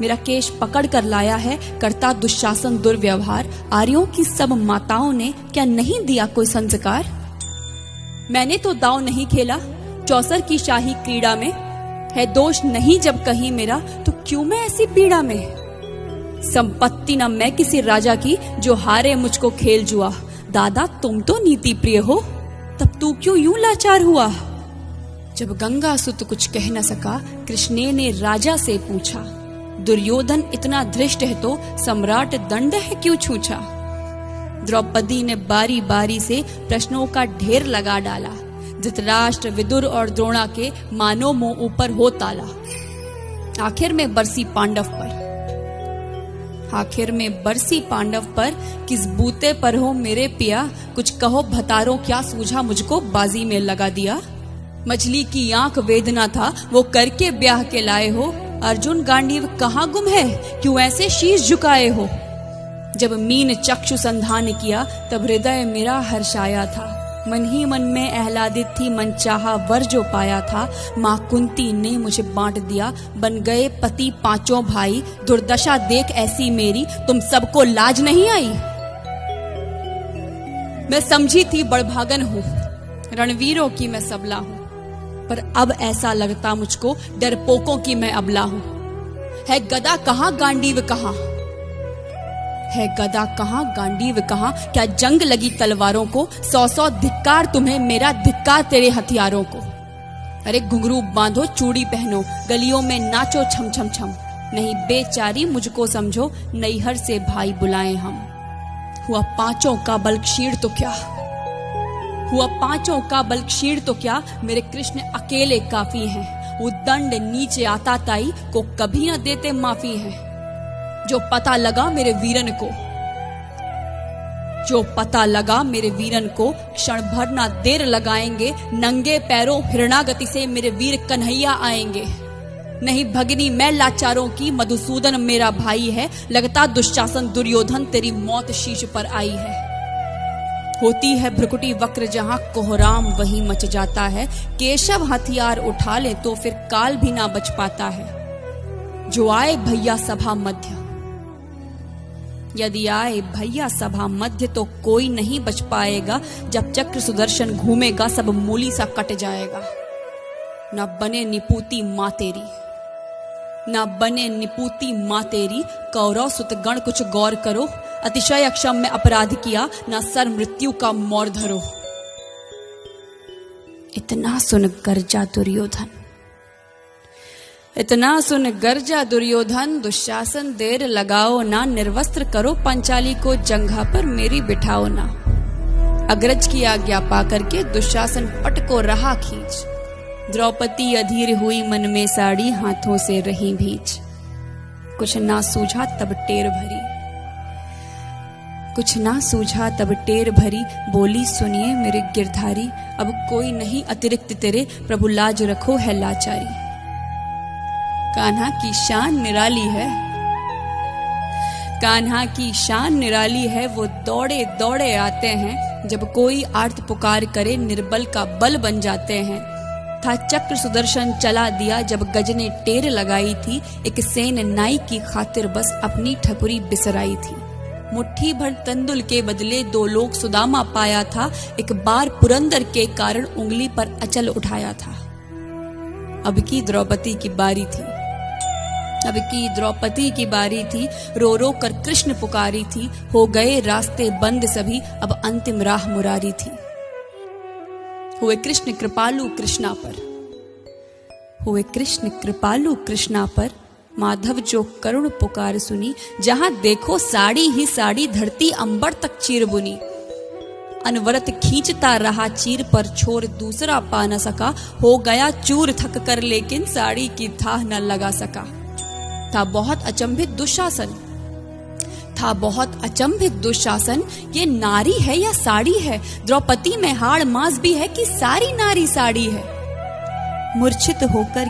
मेरा केश पकड़ कर लाया है, करता दुशासन दुर्व्यवहार। आर्यों की सब माताओं ने क्या नहीं दिया कोई संस्कार? मैंने तो दांव नहीं खेला चौसर की शाही क्रीड़ा में, है दोष नहीं जब कहीं मेरा, तो क्यों मैं ऐसी पीड़ा में? संपत्ति न मैं किसी राजा की, जो हारे मुझको खेल जुआ। दादा तुम तो नीति प्रिय हो, तब तू क्यों यूं लाचार हुआ? जब गंगा सुत कुछ कह न सका, कृष्णे ने राजा से पूछा। दुर्योधन इतना धृष्ट है तो सम्राट दंड है क्यों छूछा? द्रौपदी ने बारी बारी से प्रश्नों का ढेर लगा डाला। धृतराष्ट्र, विदुर और द्रोणा के मानो मुंह ऊपर हो ताला। आखिर में बरसी पांडव पर किस बूते पर हो मेरे पिया? कुछ कहो भतारो क्या सूझा मुझको बाजी में लगा दिया। मछली की आंख वेदना था वो करके ब्याह के लाए हो। अर्जुन गांडीव कहाँ गुम है, क्यों ऐसे शीश झुकाए हो? जब मीन चक्षु संधान किया तब हृदय मेरा हर्षाया था। मन ही मन में आह्लादित थी, मन चाहा वर जो पाया था। माँ कुंती ने मुझे बांट दिया, बन गए पति पांचों भाई। दुर्दशा देख ऐसी मेरी, तुम सबको लाज नहीं आई? मैं समझी थी बड़भागन हूँ, रणवीरों की मैं सबला हूँ, पर अब ऐसा लगता मुझको डरपोकों की मैं अबला हूँ। है गदा कहाँ गांडीव कहाँ, है गदा कहाँ गांडीव कहाँ? क्या जंग लगी तलवारों को? 100 धिक्कार तुम्हें, मेरा धिक्कार तेरे हथियारों को। अरे घुंघरू बांधो चूड़ी पहनो, गलियों में नाचो छम छम छम। नहीं बेचारी मुझको समझो, नैहर से भाई बुलाएं हम। हुआ पांचों का बल क्षीण तो क्या, मेरे कृष्ण अकेले काफी हैं। वो दंड नीचे आता ताई को कभी न देते माफी है। जो पता लगा मेरे वीरन को, क्षण भर ना देर लगाएंगे। नंगे पैरों हिरणागति से मेरे वीर कन्हैया आएंगे। नहीं भगनी मैं लाचारों की, मधुसूदन मेरा भाई है। लगता दुशासन दुर्योधन तेरी मौत शीश पर आई है। होती है भ्रुकुटी वक्र जहां कोहराम वहीं मच जाता है। केशव हथियार उठा ले तो फिर काल भी ना बच पाता है। जो आए भैया सभा मध्य, यदि आए भैया सभा मध्य तो कोई नहीं बच पाएगा। जब चक्र सुदर्शन घूमेगा सब मूली सा कट जाएगा। न बने निपूती माँ तेरी, कौरव सुत गण कुछ गौर करो। अतिशय अक्षम में अपराध किया, न सर मृत्यु का मोर धरो। इतना सुन गर्जा दुर्योधन, दुशासन देर लगाओ ना। निर्वस्त्र करो पंचाली को, जंघा पर मेरी बिठाओ ना। अग्रज की आज्ञा पा करके दुशासन पट को रहा खींच। द्रौपदी अधीर हुई मन में साड़ी, हाथों से रही भींच। कुछ ना सूझा तब टेर भरी, बोली सुनिए मेरे गिरधारी। अब कोई नहीं अतिरिक्त तेरे, प्रभु लाज रखो है लाचारी। कान्हा की शान निराली है, वो दौड़े दौड़े आते हैं। जब कोई आर्त पुकार करे निर्बल का बल बन जाते हैं। था चक्र सुदर्शन चला दिया जब गज ने टेर लगाई थी। एक सेन नाई की खातिर बस अपनी ठकुरी बिसराई थी। मुट्ठी भर तंदुल के बदले 2 लोग सुदामा पाया था। एक बार पुरंदर के कारण उंगली पर अचल उठाया था। अब की द्रौपदी की बारी थी, रो रो कर कृष्ण पुकारी थी। हो गए रास्ते बंद सभी, अब अंतिम राह मुरारी थी। हुए कृष्ण कृपालु कृष्णा पर, माधव जो करुण पुकार सुनी। जहां देखो साड़ी ही साड़ी, धरती अंबर तक चीर बुनी। अनवरत खींचता रहा चीर पर, छोर दूसरा पा न सका। हो गया चूर थक कर लेकिन साड़ी की थाह न लगा सका। था बहुत अचंभित दुशासन, ये नारी है या साड़ी है? द्रौपदी में हाड़ मांस भी है कि सारी नारी साड़ी है? मूर्छित होकर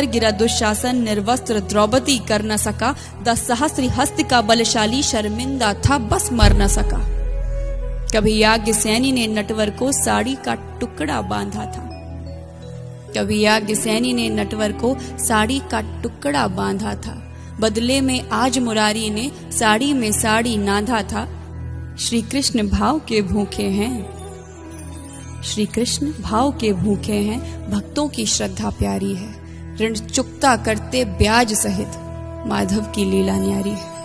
गिरा दुशासन, निर्वस्त्र द्रौपदी कर न सका। 10 सहस्त्र हस्त का बलशाली, शर्मिंदा था बस मर न सका। कभी याज्ञसेनी ने नटवर को साड़ी का टुकड़ा बांधा था। कभी याज्ञसेनी ने नटवर को साड़ी का टुकड़ा बांधा था, बदले में आज मुरारी ने साड़ी में साड़ी नाधा था। श्री कृष्ण भाव के भूखे हैं, श्री कृष्ण भाव के भूखे हैं, भक्तों की श्रद्धा प्यारी है। ऋण चुकता करते ब्याज सहित, माधव की लीला न्यारी है।